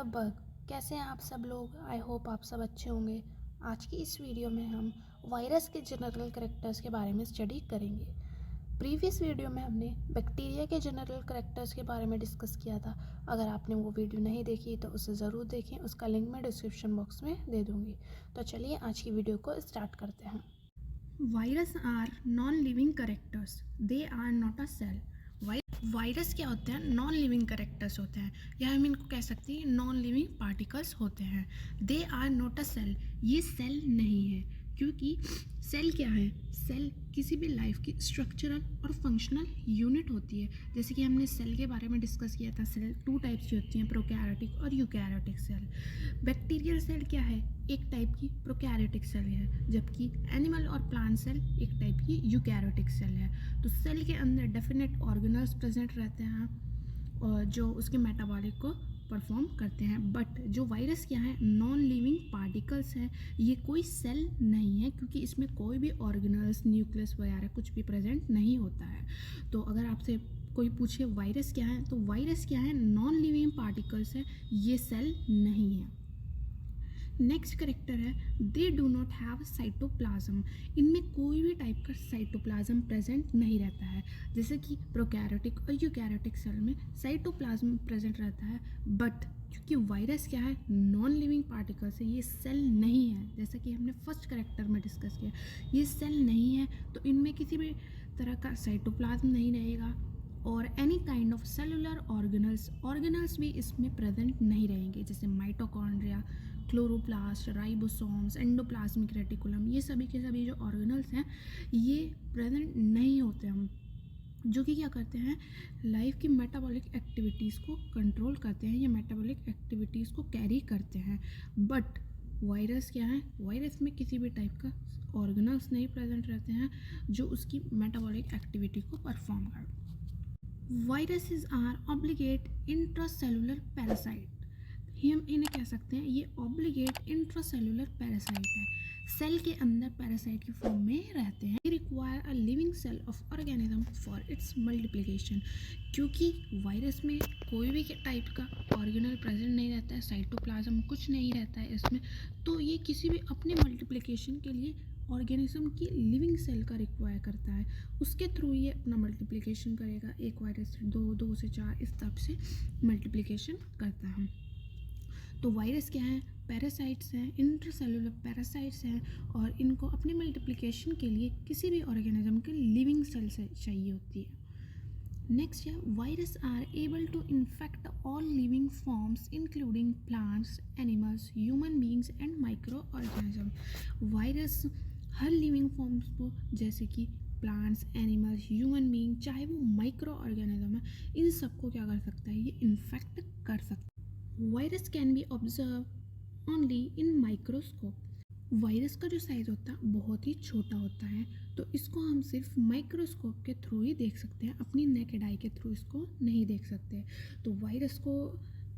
Bug. कैसे हैं आप सब लोग? आई होप आप सब अच्छे होंगे। आज की इस वीडियो में हम वायरस के जनरल कैरेक्टर्स के बारे में स्टडी करेंगे। प्रीवियस वीडियो में हमने बैक्टीरिया के जनरल कैरेक्टर्स के बारे में डिस्कस किया था। अगर आपने वो वीडियो नहीं देखी तो उसे ज़रूर देखें, उसका लिंक मैं डिस्क्रिप्शन बॉक्स में दे दूँगी। तो चलिए आज की वीडियो को स्टार्ट करते हैं। Virus are non living characters, they are not a cell. Virus क्या होते हैं? नॉन लिविंग कैरेक्टर्स होते हैं, या हम इनको कह सकते हैं नॉन लिविंग पार्टिकल्स होते हैं। They are not a cell, ये सेल नहीं है, क्योंकि सेल क्या है? सेल किसी भी लाइफ की स्ट्रक्चरल और फंक्शनल यूनिट होती है। जैसे कि हमने सेल के बारे में डिस्कस किया था, सेल टू टाइप्स की होती हैं, प्रोकैरियोटिक और यूकैरियोटिक सेल। बैक्टीरियल सेल क्या है? एक टाइप की प्रोकैरियोटिक सेल है, जबकि एनिमल और प्लांट सेल एक टाइप की यूकैरियोटिक सेल है। तो सेल के अंदर डेफिनेट ऑर्गेनल्स प्रेजेंट रहते हैं और जो उसके मेटाबॉलिक को परफॉर्म करते हैं। बट जो वायरस क्या है? नॉन लिविंग पार्टिकल्स हैं, ये कोई सेल नहीं है, क्योंकि इसमें कोई भी ऑर्गेनल्स, न्यूक्लियस वगैरह कुछ भी प्रेजेंट नहीं होता है। तो अगर आपसे कोई पूछे वायरस क्या है, तो वायरस क्या है? नॉन लिविंग पार्टिकल्स है, ये सेल नहीं है। नेक्स्ट करेक्टर है, they do not have cytoplasm. इनमें कोई भी टाइप का साइटोप्लाज्म प्रेजेंट नहीं रहता है। जैसे कि प्रोकैरियोटिक और यूकैरियोटिक सेल में साइटोप्लाज्म प्रेजेंट रहता है, बट क्योंकि वायरस क्या है? नॉन लिविंग पार्टिकल्स है, ये सेल नहीं है। जैसा कि हमने फर्स्ट करेक्टर में डिस्कस किया, ये सेल नहीं है, तो इनमें किसी भी तरह का साइटोप्लाज्म नहीं रहेगा और any kind of cellular organelles भी इसमें प्रेजेंट नहीं रहेंगे, जैसे mitochondria, chloroplast, ribosomes, endoplasmic reticulum, ये सभी के सभी जो ऑर्गेनल्स हैं ये प्रेजेंट नहीं होते हम, जो कि क्या करते हैं? लाइफ की मेटाबॉलिक एक्टिविटीज़ को कंट्रोल करते हैं या मेटाबॉलिक एक्टिविटीज़ को कैरी करते हैं। बट वायरस क्या है? वायरस में किसी भी टाइप का ऑर्गेनल्स नहीं प्रेजेंट रहते हैं जो उसकी मेटाबॉलिक एक्टिविटी को परफॉर्म करते हैं। Viruses are obligate intracellular parasite. हम इन्हें कह सकते हैं ये ऑब्लिगेट इंट्रासेलुलर पैरासाइट है, सेल के अंदर पैरासाइट की फॉर्म में रहते हैं। Require a living cell of organism for its multiplication. क्योंकि वायरस में कोई भी टाइप का ऑर्गेनल प्रेजेंट नहीं रहता है, साइटोप्लाज्म कुछ नहीं रहता है इसमें, तो ये किसी भी अपने मल्टीप्लिकेशन के लिए ऑर्गेनिज्म की लिविंग सेल का रिक्वायर करता है। उसके थ्रू ये अपना मल्टीप्लिकेशन करेगा, एक वायरस से दो, दो से चार, इस तरह से मल्टीप्लिकेशन करता है। तो वायरस क्या है? पैरासाइट्स हैं, इंट्रासेलुलर पैरासाइट्स हैं, और इनको अपने मल्टीप्लिकेशन के लिए किसी भी ऑर्गेनिज्म के लिविंग सेल से चाहिए होती है। नेक्स्ट है, virus are able to infect all living forms including plants, animals, human beings and microorganism. Virus हर लिविंग फॉर्म्स को, जैसे कि प्लांट्स, एनिमल्स, ह्यूमन बींग, चाहे वो माइक्रो ऑर्गेनिज्म है, इन सबको क्या कर सकता है? ये इन्फेक्ट कर सकता है। Virus can be observe only in microscope. Virus का जो साइज़ होता है बहुत ही छोटा होता है, तो इसको हम सिर्फ माइक्रोस्कोप के थ्रू ही देख सकते हैं, अपनी नेकेड आई के थ्रू इसको नहीं देख सकते। तो वायरस को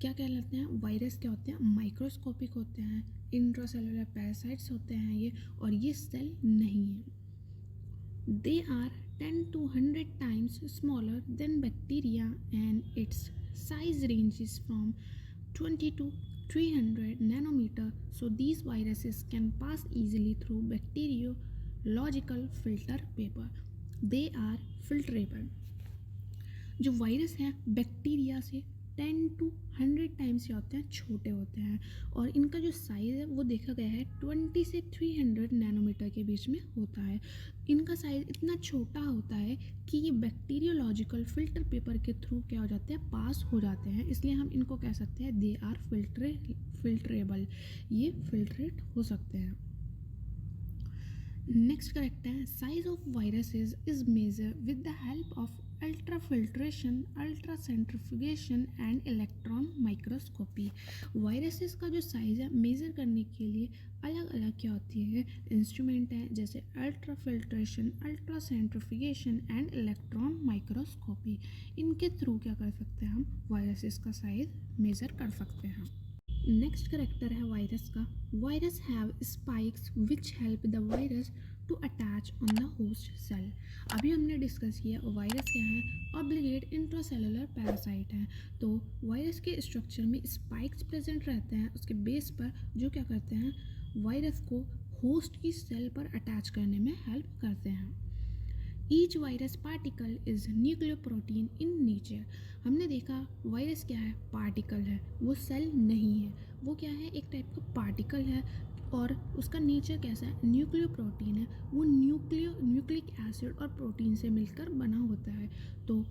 क्या कहलाते हैं? वायरस क्या होते हैं? माइक्रोस्कोपिक होते हैं, इंट्रासेलुलर पैरासाइट्स होते हैं ये, और ये सेल नहीं है। They are 10 to 100 times smaller than bacteria and its size ranges from 20 to 300 nanometer, so these viruses can pass easily through bacteriological filter paper. They are filterable. जो वायरस हैं bacteria से 10 to 100 टाइम्स क्या होते हैं? छोटे होते हैं, और इनका जो साइज़ है वो देखा गया है 20 से 300 नैनोमीटर के बीच में होता है। इनका साइज़ इतना छोटा होता है कि ये बैक्टीरियोलॉजिकल फिल्टर पेपर के थ्रू क्या हो जाते हैं? पास हो जाते हैं, इसलिए हम इनको कह सकते हैं दे आर फिल्टरेबल, ये फिल्ट्रेट हो सकते हैं। नेक्स्ट करेक्ट है, size of viruses is measure with the help of ultrafiltration, ultracentrifugation and electron microscopy. Viruses का जो साइज़ है मेज़र करने के लिए अलग अलग क्या होती है? इंस्ट्रूमेंट हैं, जैसे ultrafiltration, ultracentrifugation and electron microscopy. इनके थ्रू क्या कर सकते हैं? हम वायरसेस का साइज़ मेज़र कर सकते हैं। नेक्स्ट करेक्टर है वायरस का, virus have spikes which help the virus to attach on the host cell. अभी हमने डिस्कस किया वायरस क्या है, ऑब्लिगेट इंट्रासेलुलर पैरासाइट है। तो वायरस के स्ट्रक्चर में स्पाइक्स प्रेजेंट रहते हैं उसके बेस पर, जो क्या करते हैं, वायरस को होस्ट की सेल पर अटैच करने में हेल्प करते हैं। Each virus particle is nuclear protein in nature. हमने देखा वायरस क्या है, पार्टिकल है, वो सेल नहीं है, वो क्या है, एक टाइप का पार्टिकल है और उसका नेचर कैसा है, न्यूक्लियर प्रोटीन है। वो न्यूक्लिक एसिड और प्रोटीन से मिलकर बना होता है। तो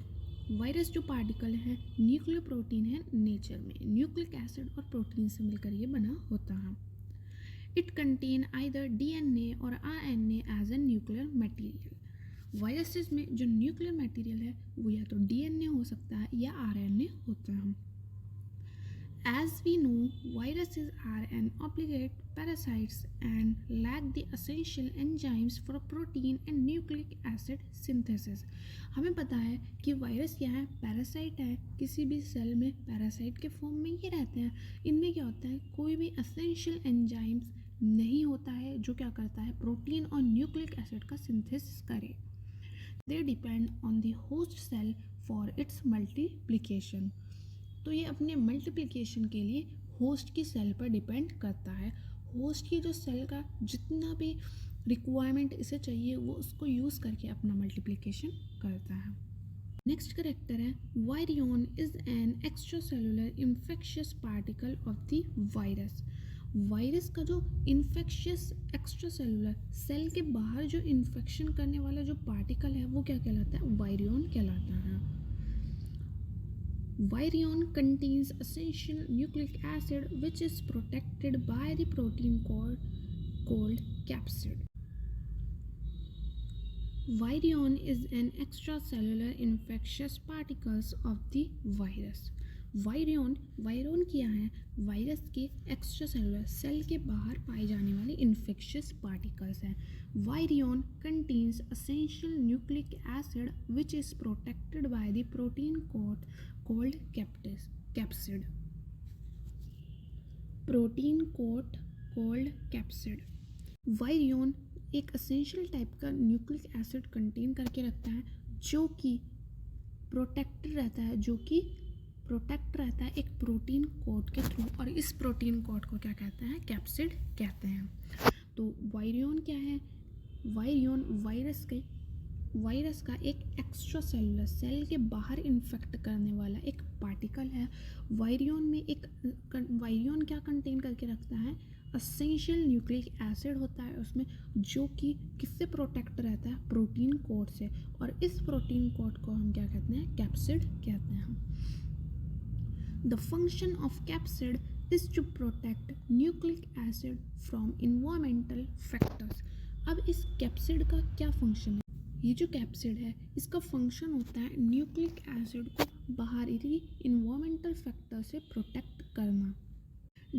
वायरस जो पार्टिकल है न्यूक्लियर प्रोटीन है नेचर में, न्यूक्लिक एसिड और प्रोटीन से मिलकर ये बना होता है। इट कंटेन आइदर DNA और RNA as a nuclear material. Viruses में जो न्यूक्लियर मटेरियल है वो या तो DNA हो सकता है या RNA होता है। As we know, viruses are an obligate parasites and lack the essential enzymes for protein and nucleic acid synthesis। हमें पता है कि वायरस क्या है, पैरासाइट है, किसी भी सेल में पैरासाइट के फॉर्म में ये रहते हैं। इनमें क्या होता है, कोई भी एसेंशियल एंजाइम्स नहीं होता है जो क्या करता है, प्रोटीन और न्यूक्लिक एसिड का सिंथेसिस करे। They depend on the host cell for its multiplication। तो ये अपने मल्टीप्लिकेशन के लिए होस्ट की सेल पर डिपेंड करता है। होस्ट की जो सेल का जितना भी रिक्वायरमेंट इसे चाहिए वो उसको यूज़ करके अपना मल्टीप्लिकेशन करता है। नेक्स्ट करेक्टर है virion is an extra cellular infectious particle of the virus. Virus का जो इन्फेक्शियस एक्स्ट्रा सेलुलर, सेल के बाहर जो इन्फेक्शन करने वाला जो पार्टिकल है वो क्या कहलाता है, वायरियन कहलाता है। Virion contains essential nucleic acid which is protected by the protein called capsid. Virion is an extracellular infectious particles of the virus. Virion क्या है, वायरस के एक्स्ट्रासेलुलर, सेल के बाहर पाए जाने वाले इन्फेक्शियस पार्टिकल्स हैं। Virion contains essential nucleic acid which is protected by the protein called capsid. Protein called capsid. Virion एक असेंशियल टाइप का न्यूक्लिक एसिड कंटेन करके रखता है जो कि प्रोटेक्ट रहता है एक प्रोटीन कोड के थ्रू, और इस प्रोटीन कोड को क्या कहते हैं, कैप्सिड कहते हैं। तो वायरियन क्या है, वायरियन वायरस का एक एक्स्ट्रा सेलुलर, सेल के बाहर इन्फेक्ट करने वाला एक पार्टिकल है। वायरियन क्या कंटेन करके रखता है, असेंशियल न्यूक्लिक एसिड होता है उसमें, जो कि किससे प्रोटेक्ट रहता है, प्रोटीन कोड से, और इस प्रोटीन कोड को हम क्या कहते हैं, कैप्सिड कहते हैं। The function of capsid is to protect nucleic acid from environmental factors. अब इस कैप्सिड का क्या फंक्शन है, ये जो कैप्सिड है इसका फंक्शन होता है न्यूक्लिक एसिड को बाहरी इन्वायरमेंटल फैक्टर से प्रोटेक्ट करना।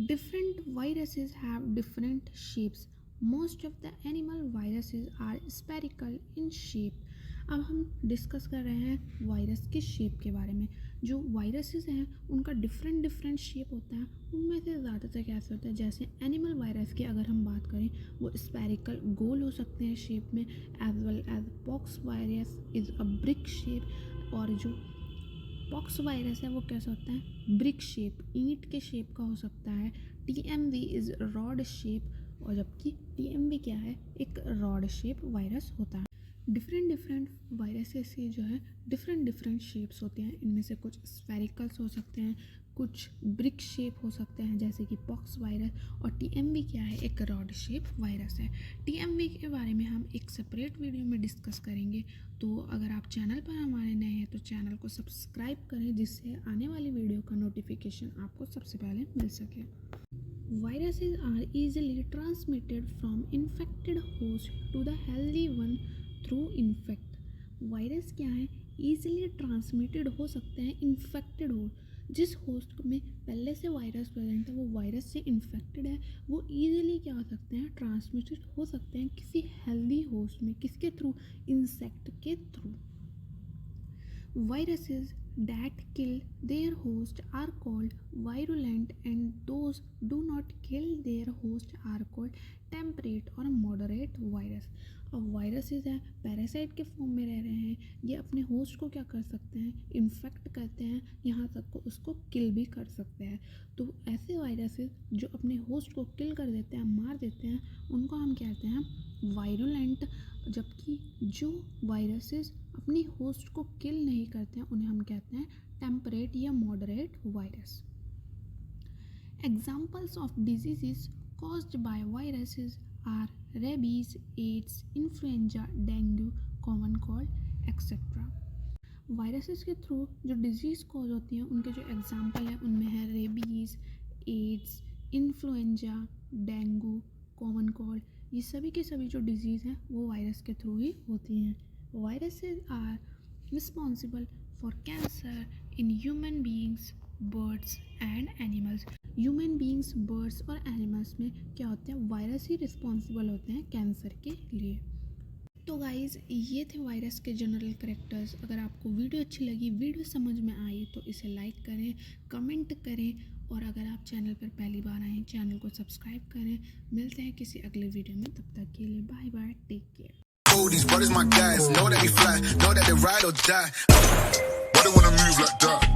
Different viruses have different shapes. Most of the animal viruses are spherical in shape. अब हम डिस्कस कर रहे हैं वायरस के शेप के बारे में। जो वायरसेस हैं उनका डिफरेंट शेप होता है। उनमें से ज़्यादातर कैसे होता है, जैसे एनिमल वायरस की अगर हम बात करें वो स्फेरिकल गोल हो सकते हैं शेप में, as well as pox virus is a brick shape, और जो पॉक्स वायरस है वो कैसा होता है, ब्रिक शेप, ईंट के शेप का हो सकता है। TMV इज़ रॉड शेप, और जबकि TMV क्या है, एक रॉड शेप वायरस होता है। डिफरेंट वायरसेस के जो है डिफरेंट शेप्स होते हैं। इनमें से कुछ स्फेरिकल्स हो सकते हैं, कुछ ब्रिक शेप हो सकते हैं जैसे कि पॉक्स वायरस, और TMV क्या है, एक रॉड शेप वायरस है। TMV के बारे में हम एक सेपरेट वीडियो में डिस्कस करेंगे। तो अगर आप चैनल पर हमारे नए हैं तो चैनल को सब्सक्राइब करें जिससे आने वाली वीडियो का नोटिफिकेशन आपको सबसे पहले मिल सके। Viruses are easily transmitted from infected host to the healthy one through infect। Virus क्या है, ईजिली ट्रांसमिटेड हो सकते हैं इन्फेक्टेड हो, जिस होस्ट में पहले से वायरस प्रेजेंट है वो वायरस से इन्फेक्टेड है, वो ईजिली क्या हो सकते हैं, ट्रांसमिटेड हो सकते हैं किसी हेल्दी होस्ट में, किसके थ्रू, इंसेक्ट के through. Viruses that kill their host are called virulent and those do not kill their host are called temperate or moderate virus। अब वायरसेस हैं पैरासाइट के फॉर्म में रह रहे हैं, ये अपने होस्ट को क्या कर सकते हैं, इन्फेक्ट करते हैं, यहाँ तक को उसको किल भी कर सकते हैं। तो ऐसे वायरसेस जो अपने होस्ट को किल कर देते हैं, मार देते हैं, उनको हम कहते हैं वायरुलेंट। जबकि जो वायरसेस अपनी होस्ट को किल नहीं करते हैं उन्हें हम कहते हैं टेम्परेट या moderate virus. Examples of diseases caused by viruses are rabies, AIDS, influenza, dengue, common cold etcetera. Viruses के थ्रू जो डिजीज़ कॉज होती हैं उनके जो एग्जाम्पल हैं उनमें है rabies, AIDS, influenza, dengue, common cold. ये सभी के सभी जो डिजीज़ हैं वो वायरस के थ्रू ही होती हैं। Viruses are responsible for cancer in human beings, birds and animals. Human beings, birds और एनिमल्स में क्या होते हैं, वायरस ही रिस्पॉन्सिबल होते हैं कैंसर के लिए। तो गाइज़ ये थे वायरस के जनरल कैरेक्टर्स। अगर आपको वीडियो अच्छी लगी, वीडियो समझ में आई तो इसे लाइक करें, कमेंट करें और अगर आप चैनल पर पहली बार आए चैनल को सब्सक्राइब करें। मिलते हैं किसी अगले वीडियो में, तब तक के लिए bye bye, take care. Oh, these brothers my guys, know that they fly, know that they ride or die. Why they wanna move like that?